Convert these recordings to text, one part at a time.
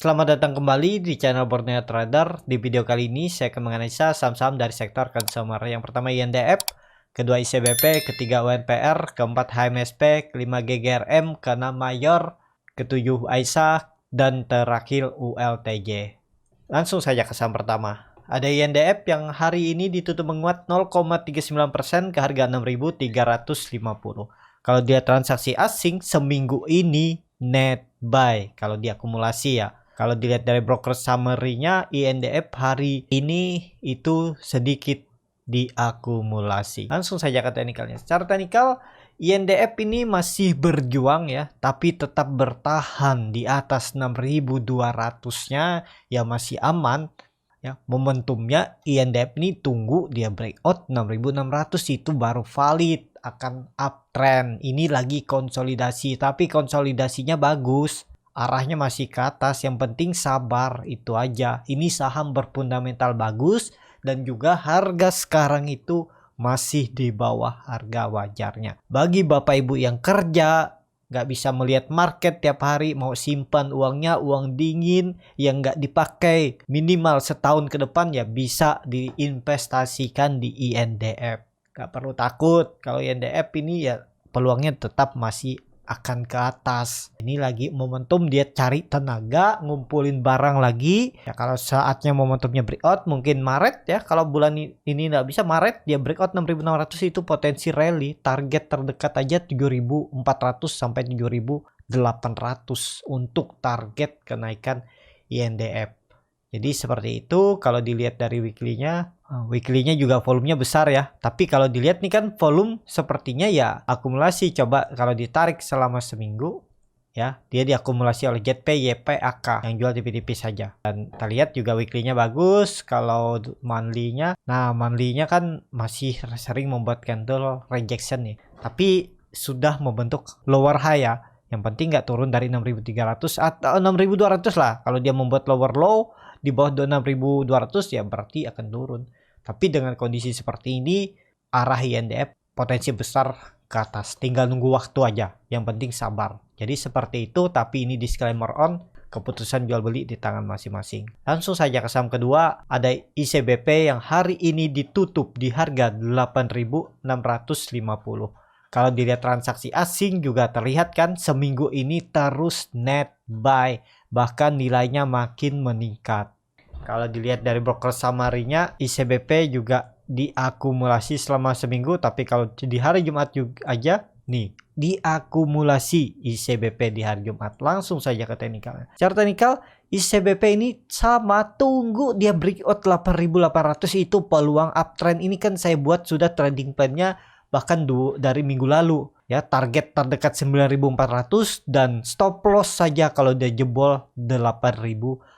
Selamat datang kembali di channel Borneo Trader. Di video kali ini saya akan menganalisa saham-saham dari sektor consumer. Yang pertama INDF, kedua ICBP, ketiga UNPR, keempat HMSP, kelima GGRM, keenam Mayor, ketujuh AISA, dan terakhir ULTJ. Langsung saja ke saham pertama. Ada INDF yang hari ini ditutup menguat 0,39% ke harga 6.350. Kalau dia transaksi asing seminggu ini net buy kalau diakumulasi ya. Kalau dilihat dari broker summary-nya, INDF hari ini itu sedikit diakumulasi. Langsung saja ke teknikalnya. Secara teknikal, INDF ini masih berjuang ya, tapi tetap bertahan di atas 6.200-nya ya masih aman. Ya, momentumnya INDF ini tunggu dia breakout 6.600 itu baru valid akan uptrend. Ini lagi konsolidasi, tapi konsolidasinya bagus. Arahnya masih ke atas, yang penting sabar, itu aja. Ini saham berfundamental bagus dan juga harga sekarang itu masih di bawah harga wajarnya. Bagi Bapak Ibu yang kerja, nggak bisa melihat market tiap hari, mau simpan uangnya, uang dingin yang nggak dipakai minimal setahun ke depan ya bisa diinvestasikan di INDF. Nggak perlu takut, kalau INDF ini ya peluangnya tetap masih akan ke atas. Ini lagi momentum dia cari tenaga, ngumpulin barang lagi. Ya kalau saatnya momentumnya breakout mungkin Maret ya. Kalau bulan ini nggak bisa Maret dia breakout 6.600 itu potensi rally. Target terdekat aja 7.400 sampai 7.800 untuk target kenaikan INDF. Jadi seperti itu kalau dilihat dari weekly-nya. Weekly-nya juga volumenya besar ya. Tapi kalau dilihat nih kan volume sepertinya ya akumulasi. Coba kalau ditarik selama seminggu ya, dia diakumulasi oleh JP, YP, AK yang jual tipis-tipis saja. Dan kita lihat juga weekly-nya bagus. Kalau monthly-nya, nah monthly-nya kan masih sering membuat candle rejection nih. Tapi sudah membentuk lower high ya. Yang penting nggak turun dari 6.300 atau 6.200 lah. Kalau dia membuat lower low di bawah 6.200 ya berarti akan turun. Tapi dengan kondisi seperti ini, arah INDF potensi besar ke atas. Tinggal nunggu waktu aja. Yang penting sabar. Jadi seperti itu, tapi ini disclaimer on. Keputusan jual beli di tangan masing-masing. Langsung saja ke saham kedua, ada ICBP yang hari ini ditutup di harga 8.650. Kalau dilihat transaksi asing juga terlihat kan seminggu ini terus net buy. Bahkan nilainya makin meningkat. Kalau dilihat dari broker summary-nya, ICBP juga diakumulasi selama seminggu. Tapi kalau di hari Jumat juga aja, nih, diakumulasi ICBP di hari Jumat. Langsung saja ke teknikalnya. Secara teknikal, ICBP ini sama, tunggu dia breakout 8.800 itu peluang uptrend. Ini kan saya buat sudah trading plan-nya bahkan dari minggu lalu. Ya, target terdekat 9.400 dan stop loss saja kalau dia jebol 8.400.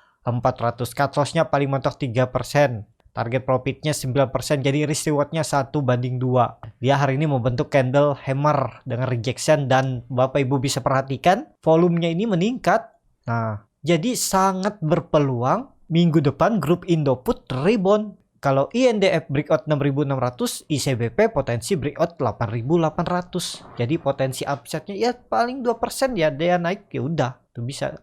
Cut loss-nya paling mentok 3%. Target profitnya 9%. Jadi risk reward-nya 1:2. Dia hari ini membentuk candle hammer dengan rejection. Dan Bapak Ibu bisa perhatikan volumenya ini meningkat. Nah, jadi sangat berpeluang minggu depan grup Indoput rebound. Kalau INDF breakout 6.600, ICBP potensi breakout 8.800. Jadi potensi upside-nya ya paling 2% ya dia naik ya udah tuh bisa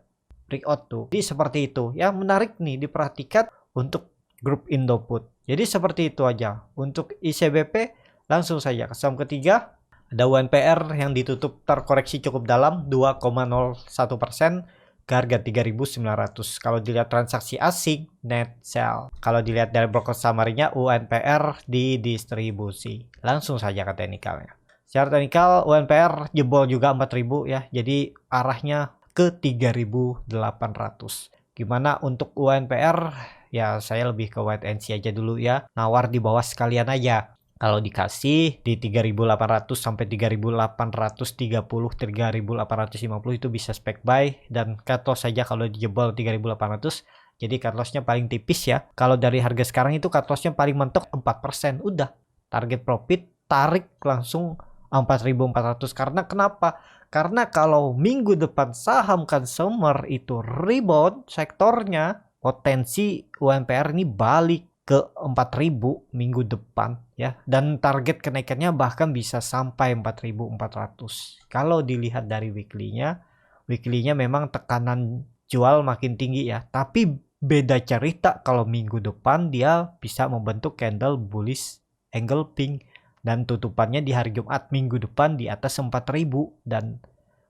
breakout tuh. Jadi seperti itu. Yang menarik nih diperhatikan untuk grup Indoput. Jadi seperti itu aja. Untuk ICBP langsung saja ke saham ketiga. Ada UNPR yang ditutup terkoreksi cukup dalam 2,01% ke harga 3.900. Kalau dilihat transaksi asing net sell. Kalau dilihat dari broker summary-nya UNPR didistribusi. Langsung saja ke teknikalnya. Secara teknikal UNPR jebol juga 4.000 ya. Jadi arahnya ke 3.800. Gimana untuk UNPR? Ya saya lebih ke wait and see aja dulu ya. Nawar di bawah sekalian aja. Kalau dikasih di 3.800 sampai 3.830, 3.850 itu bisa spek buy. Dan cut loss saja kalau dijebol 3.800. Jadi cut loss-nya paling tipis ya. Kalau dari harga sekarang itu cut loss-nya paling mentok 4%. Udah. Target profit tarik langsung 4.400. Karena kenapa? Karena kalau minggu depan saham consumer itu rebound sektornya, potensi UNPR ini balik ke 4.000 minggu depan ya. Dan target kenaikannya bahkan bisa sampai 4.400. Kalau dilihat dari weekly-nya memang tekanan jual makin tinggi ya. Tapi beda cerita kalau minggu depan dia bisa membentuk candle bullish engulfing dan tutupannya di hari Jumat minggu depan di atas 4000 dan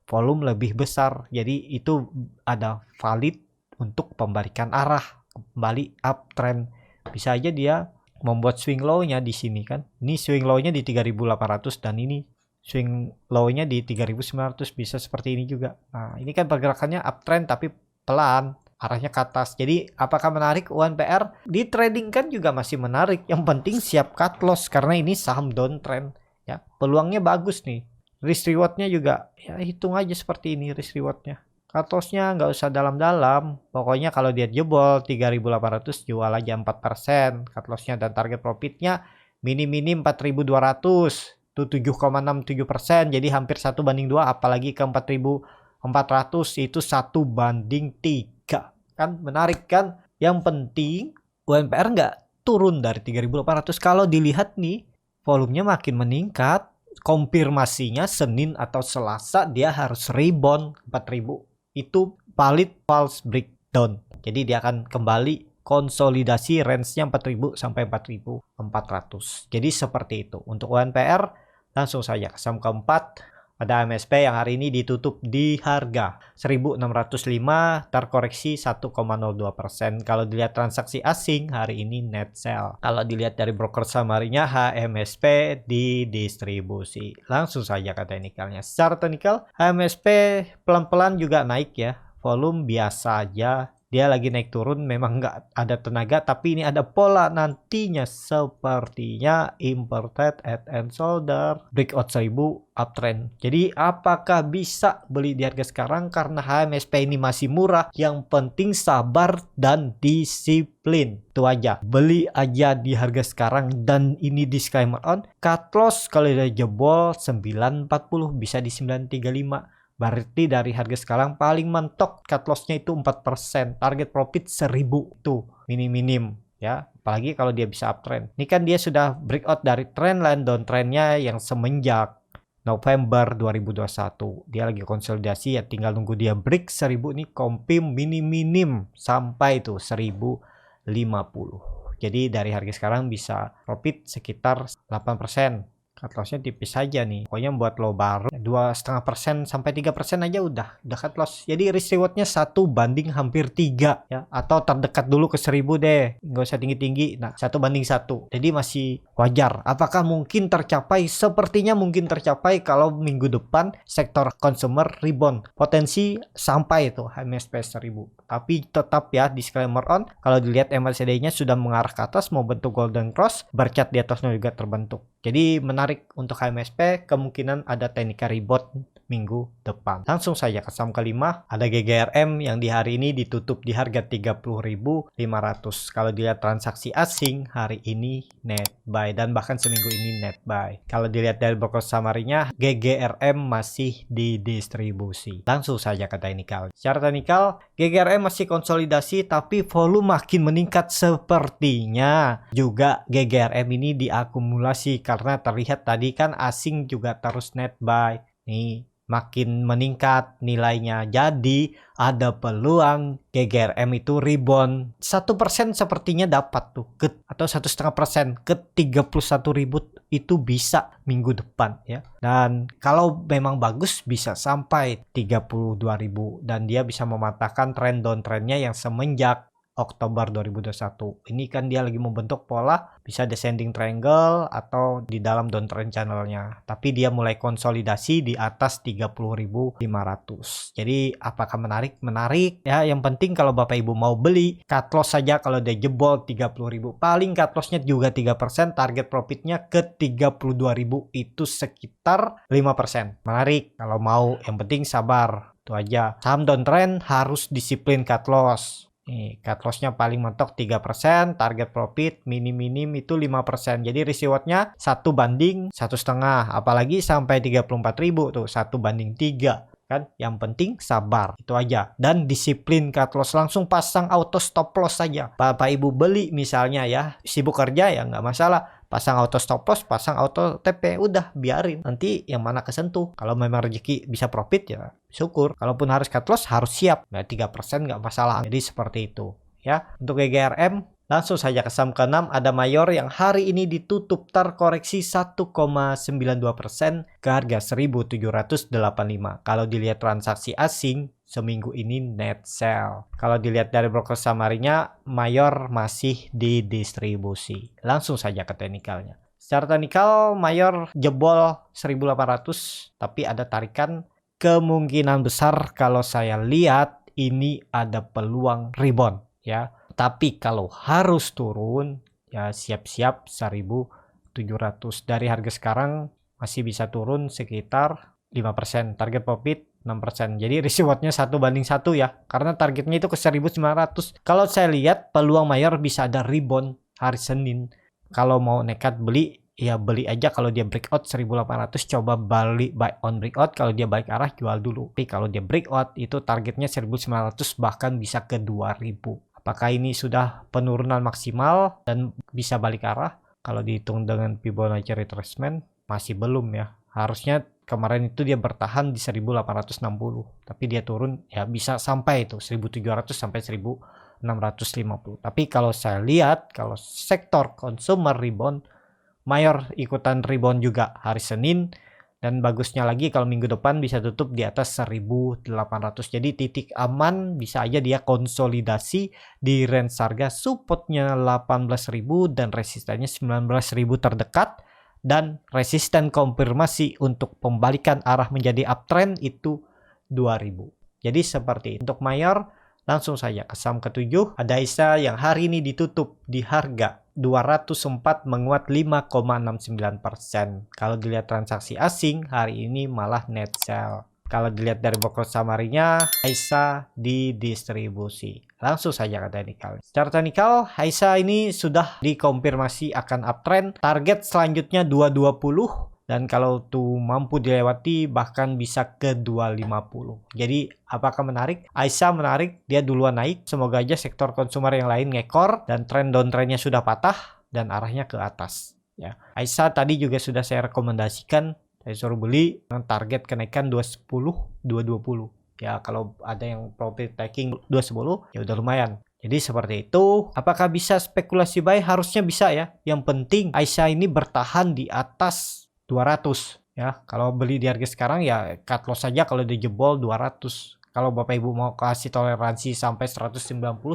volume lebih besar. Jadi itu ada valid untuk pembalikan arah, kembali uptrend. Bisa aja dia membuat swing low-nya di sini kan. Ini swing low-nya di 3800 dan ini swing low-nya di 3900, bisa seperti ini juga. Nah, ini kan pergerakannya uptrend tapi pelan, arahnya ke atas. Jadi apakah menarik UNPR? Di trading kan juga masih menarik. Yang penting siap cut loss karena ini saham downtrend ya. Peluangnya bagus nih. Risk reward-nya juga ya hitung aja seperti ini risk reward-nya. Cut loss-nya nggak usah dalam-dalam. Pokoknya kalau dia jebol 3800 jual aja 4% cut loss-nya dan target profit-nya minim 4200. Itu 7,67%, jadi hampir 1:2, apalagi ke 4400 itu 1:3 kan, menarik kan. Yang penting UNPR nggak turun dari 3800. Kalau dilihat nih volumenya makin meningkat, konfirmasinya Senin atau Selasa dia harus rebound 4000, itu valid false breakdown, jadi dia akan kembali konsolidasi range-nya 4000 sampai 4400. Jadi seperti itu. Untuk UNPR langsung saja ke saham keempat. Ada MSP yang hari ini ditutup di harga 1605, terkoreksi 1,02%. Kalau dilihat transaksi asing hari ini net sell. Kalau dilihat dari broker saham harinya HMSP didistribusi. Langsung saja ke teknikalnya. Secara teknikal HMSP pelan-pelan juga naik ya. Volume biasa aja. Dia lagi naik turun, memang nggak ada tenaga, tapi ini ada pola nantinya sepertinya inverted head and shoulder, breakout 1000 uptrend. Jadi apakah bisa beli di harga sekarang? Karena HMSP ini masih murah, yang penting sabar dan disiplin. Itu aja, beli aja di harga sekarang. Dan ini disclaimer on, cut loss kalau udah jebol 940 bisa di 935. Berarti dari harga sekarang paling mentok cut loss-nya itu 4%. Target profit 1000 tuh minim ya. Apalagi kalau dia bisa uptrend. Ini kan dia sudah breakout dari trendline downtrendnya yang semenjak November 2021. Dia lagi konsolidasi ya, tinggal nunggu dia break 1000 nih, confirm minim sampai tuh 1050. Jadi dari harga sekarang bisa profit sekitar 8%. Cut loss-nya tipis saja nih. Pokoknya buat lo baru 2,5% sampai 3% aja udah cut loss. Jadi risk reward-nya 1 banding hampir 3 ya. Atau terdekat dulu ke 1000 deh. Nggak usah tinggi-tinggi. Nah, 1:1. Jadi masih wajar. Apakah mungkin tercapai? Sepertinya mungkin tercapai kalau minggu depan sektor consumer rebound. Potensi sampai itu HMSP 1000. Tapi tetap ya, disclaimer on, kalau dilihat MACD-nya sudah mengarah ke atas, mau bentuk golden cross, bercat di atasnya juga terbentuk. Jadi menarik untuk HMSP, kemungkinan ada teknika rebound minggu depan. Langsung saja ke saham kelima, ada GGRM yang di hari ini ditutup di harga 30.500. Kalau dilihat transaksi asing hari ini net buy dan bahkan seminggu ini net buy. Kalau dilihat dari broker samarinya, GGRM masih didistribusi. Langsung saja ke teknikal. Secara teknikal, GGRM masih konsolidasi tapi volume makin meningkat sepertinya. Juga GGRM ini diakumulasi karena terlihat tadi kan asing juga terus net buy. Nih makin meningkat nilainya, jadi ada peluang GGRM itu rebound 1% sepertinya dapat tuh atau 1,5% ke 31.000 itu bisa minggu depan ya. Dan kalau memang bagus bisa sampai 32.000 dan dia bisa mematahkan tren downtrendnya yang semenjak Oktober 2021. Ini kan dia lagi membentuk pola bisa descending triangle atau di dalam downtrend channelnya. Tapi dia mulai konsolidasi di atas 30.500. Jadi apakah menarik? Menarik ya. Yang penting kalau Bapak Ibu mau beli, cut loss saja kalau dia jebol 30.000. Paling cut lossnya juga 3%, target profitnya ke 32.000 itu sekitar 5%. Menarik kalau mau, yang penting sabar. Itu aja. Saham downtrend harus disiplin cut loss. Nih, cut loss-nya paling mentok 3%, target profit minim itu 5%. Jadi risk reward-nya 1:1,5, apalagi sampai 34.000 tuh 1:3. Kan yang penting sabar, itu aja, dan disiplin cut loss. Langsung pasang auto stop loss saja. Bapak Ibu beli misalnya ya, sibuk kerja ya nggak masalah, pasang auto stop loss, pasang auto TP, udah biarin nanti yang mana kesentuh. Kalau memang rezeki bisa profit ya syukur, kalaupun harus cut loss harus siap. Nah 3% nggak masalah. Jadi seperti itu ya. Untuk GGRM langsung saja ke saham ke-6 ada Mayor yang hari ini ditutup terkoreksi 1,92% ke harga 1785. Kalau dilihat transaksi asing seminggu ini net sell. Kalau dilihat dari broker samarinya, Mayor masih didistribusi. Langsung saja ke teknikalnya. Secara teknikal Mayor jebol 1800 tapi ada tarikan. Kemungkinan besar kalau saya lihat ini ada peluang rebound ya. Tapi kalau harus turun ya siap-siap 1700. Dari harga sekarang masih bisa turun sekitar 5%. Target profit 6%. Jadi rewardnya 1:1 ya. Karena targetnya itu ke 1900. Kalau saya lihat peluang Mayor bisa ada rebound hari Senin. Kalau mau nekat beli ya beli aja. Kalau dia breakout 1800 coba balik buy on breakout. Kalau dia balik arah jual dulu. Tapi kalau dia breakout itu targetnya 1900 bahkan bisa ke 2000. Apakah ini sudah penurunan maksimal dan bisa balik arah? Kalau dihitung dengan Fibonacci retracement masih belum ya. Harusnya kemarin itu dia bertahan di 1860, tapi dia turun ya bisa sampai itu 1700 sampai 1650. Tapi kalau saya lihat kalau sektor consumer rebound, Mayor ikutan rebound juga hari Senin. Dan bagusnya lagi kalau minggu depan bisa tutup di atas 1800. Jadi titik aman bisa aja dia konsolidasi di range harga supportnya 18.000 dan resistennya 19.000 terdekat. Dan resisten konfirmasi untuk pembalikan arah menjadi uptrend itu 2000. Jadi seperti itu. Untuk Mayor langsung saja ke saham ke-7 ada ISA yang hari ini ditutup di harga 204 menguat 5,69%. Kalau dilihat transaksi asing hari ini malah net sell. Kalau dilihat dari broker samarinya, ISA didistribusi. Langsung saja ke teknikal. Secara teknikal, ISA ini sudah dikonfirmasi akan uptrend. Target selanjutnya 220. Dan kalau tuh mampu dilewati bahkan bisa ke 250. Jadi apakah menarik? Aisyah menarik, dia duluan naik. Semoga aja sektor konsumer yang lain ngekor dan tren downtrendnya sudah patah dan arahnya ke atas. Ya, Aisyah tadi juga sudah saya rekomendasikan. Saya suruh beli dengan target kenaikan 210, 220. Ya kalau ada yang profit taking 210 ya udah lumayan. Jadi seperti itu. Apakah bisa spekulasi buy? Harusnya bisa ya. Yang penting Aisyah ini bertahan di atas 200 ya. Kalau beli di harga sekarang ya cut loss saja kalau dijebol 200. Kalau Bapak Ibu mau kasih toleransi sampai 190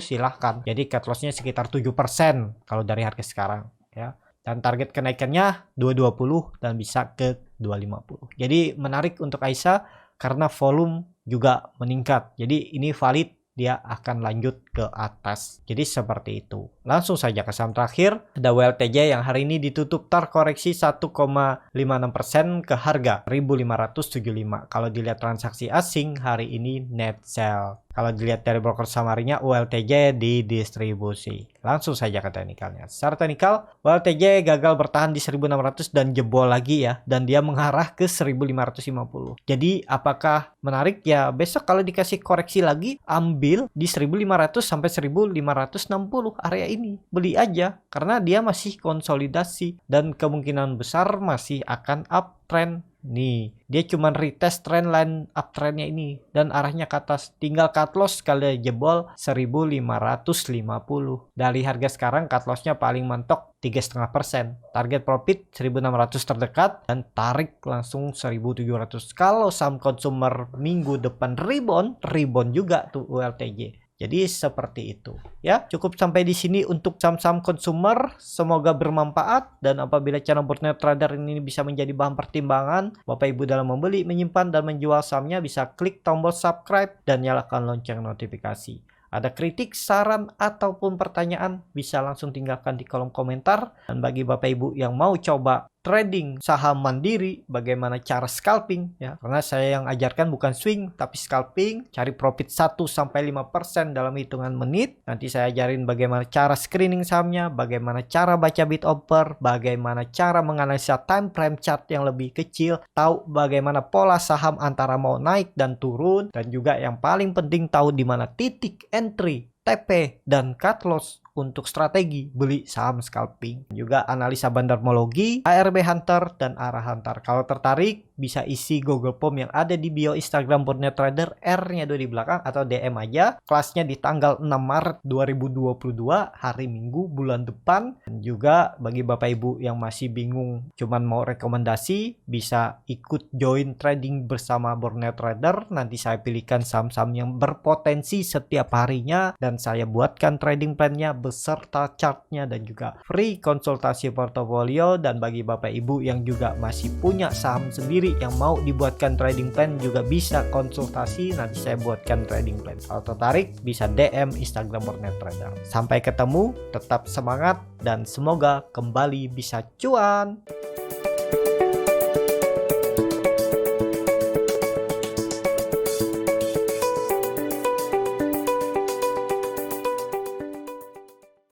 silahkan. Jadi cut lossnya sekitar 7% kalau dari harga sekarang ya. Dan target kenaikannya 220 dan bisa ke 250. Jadi menarik untuk Aisyah karena volume juga meningkat. Jadi ini valid dia akan lanjut ke atas. Jadi seperti itu. Langsung saja ke saham terakhir. Ada WLTJ yang hari ini ditutup terkoreksi 1,56% ke harga 1575. Kalau dilihat transaksi asing hari ini net sell. Kalau dilihat dari broker samarinya WLTJ didistribusi. Langsung saja ke teknikalnya. Secara teknikal WLTJ gagal bertahan di 1600 dan jebol lagi ya. Dan dia mengarah ke 1550. Jadi apakah menarik? Ya besok kalau dikasih koreksi lagi ambil di 1500 sampai 1560 area ini. Beli aja karena dia masih konsolidasi dan kemungkinan besar masih akan uptrend. Nih, dia cuma retest trend line uptrendnya ini dan arahnya ke atas. Tinggal cut loss kalau jebol 1550. Dari harga sekarang cut lossnya paling mentok 3,5%. Target profit 1600 terdekat dan tarik langsung 1700. Kalau saham consumer minggu depan rebound juga tuh ULTJ. Jadi seperti itu ya. Cukup sampai di sini untuk saham-saham consumer. Semoga bermanfaat dan apabila channel Boardnet Trader ini bisa menjadi bahan pertimbangan Bapak Ibu dalam membeli, menyimpan dan menjual sahamnya, bisa klik tombol subscribe dan nyalakan lonceng notifikasi. Ada kritik, saran ataupun pertanyaan bisa langsung tinggalkan di kolom komentar. Dan bagi Bapak Ibu yang mau coba trading saham mandiri, bagaimana cara scalping ya, karena saya yang ajarkan bukan swing tapi scalping, cari profit 1-5% dalam hitungan menit. Nanti saya ajarin bagaimana cara screening sahamnya, bagaimana cara baca bid offer, bagaimana cara menganalisa time frame chart yang lebih kecil, tahu bagaimana pola saham antara mau naik dan turun, dan juga yang paling penting tahu di mana titik entry, TP dan cut loss untuk strategi beli saham scalping. Juga analisa bandarmologi, ARB Hunter, dan arah Hunter. Kalau tertarik bisa isi Google Form yang ada di bio Instagram Borneo Trader, R-nya di belakang, atau DM aja. Kelasnya di tanggal 6 Maret 2022, hari Minggu bulan depan. Dan juga bagi Bapak Ibu yang masih bingung cuman mau rekomendasi, bisa ikut join trading bersama Borneo Trader. Nanti saya pilihkan saham-saham yang berpotensi setiap harinya dan saya buatkan trading plan-nya beserta chartnya dan juga free konsultasi portofolio. Dan bagi Bapak Ibu yang juga masih punya saham sendiri yang mau dibuatkan trading plan juga bisa konsultasi, nanti saya buatkan trading plan. Kalau tertarik bisa DM Instagram Borneo Trader. Sampai ketemu, tetap semangat dan semoga kembali bisa cuan.